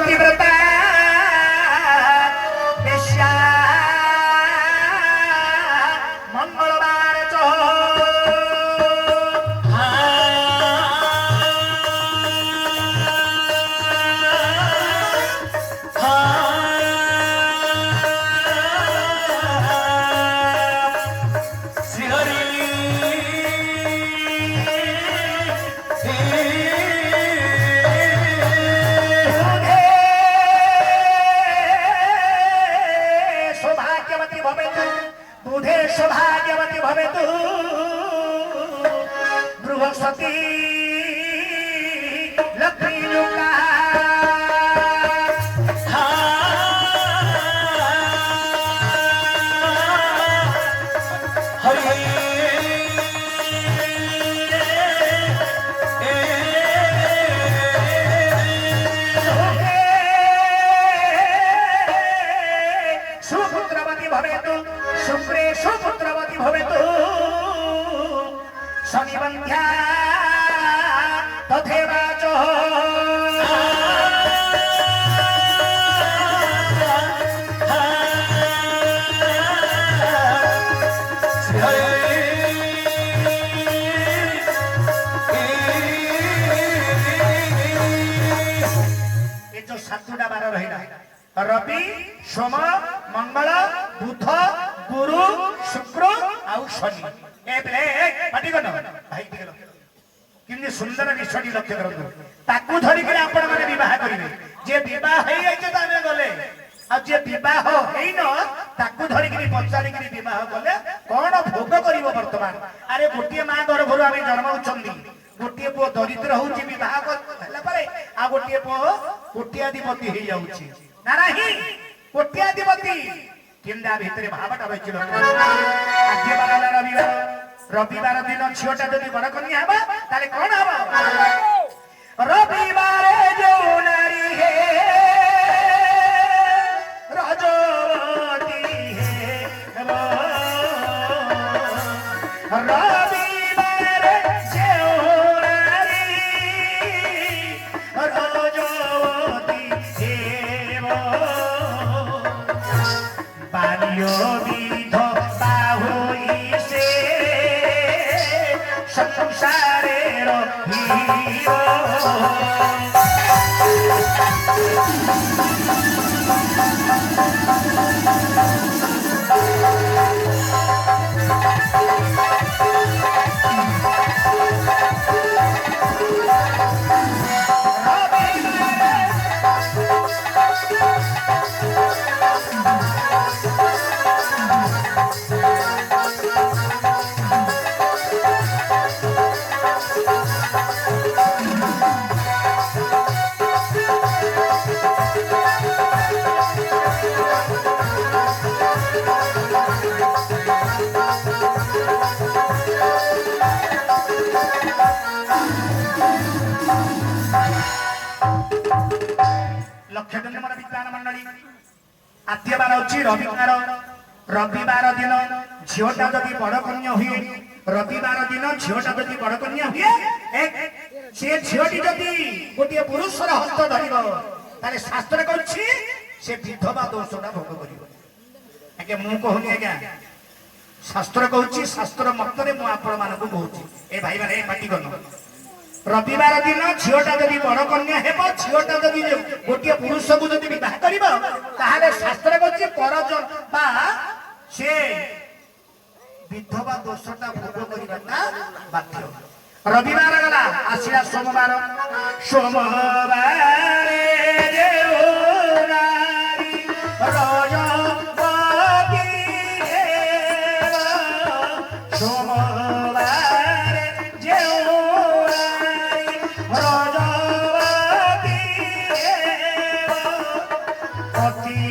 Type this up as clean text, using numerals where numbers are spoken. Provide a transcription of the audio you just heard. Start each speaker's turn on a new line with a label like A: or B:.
A: पतिव्रता बेश्या मंगलवार बुधे सौभाग्यवती भवेतु बृहस्पति लक्ष्मी जुका सुपुत्रवती भवेतु शुक्रे सुपुत्रवती भवेतु शनिबन्ध्या तथैव च ये जो सातुटा बार रहिला रवि सोम मंगल बुध गुरु शुक्र आउ शनि एबले पाटी गन भाई दिगलो किंतु सुंदर विषयटी लक्ष्य करंतु ताकू धरि के आपण माने विवाह करिवे जे विवाह हेई आइछ ताने गले आ जे विवाह हेइन ताकू धरि के पचारि के विवाह गले कोन भोग करिवो वर्तमान अरे गोटिए मां घर घर आमे जन्म उचंदी गोटिए पो दरिद्र होउची विवाह करला परे आ गोटिए पो कोट्याधिपति हेई जाउची ना नहीं कोट्याधिपति किंदा भितरे भावटा रहिছিল आज्ञा बारला रविवार दिन छियोटा जदि बड़ कन्या हबा ताले कोन हबा रविवार जो नारी हे रजवती हे रविवार जो नारी रजवती हे बालियो विध बाहुई से संसारे रहियो आद्यबार होची रविवार रविवार दिन झियोटा जदि बड़ कन्या हुए रविवार दिन झियोटा जदि बड़ कन्या हुए से झियोटी जदि गोटे पुरुषर हस्त धरिबो ताले शास्त्र कहछि से विधवा दोषटा भोग करिवो आगे मु कहूनी आज्ञा शास्त्र कहछि शास्त्र मतरे मु आपण मानकु कहछि ए भाई माने पाटी करनो रविवार दिन झियोटा जदि बड़ कन्या हेबो झियोटा जदि गोटे पुरुष को जदि विवाह करिबो ताहाले शास्त्र कहछि परजन बा से विधवा दोषटा भोग करिबाटा बाध्य रविवार गला आसिया सोमवार सोमवार देव नारी रजवती हेब सोमवार देव रजवती हेब पति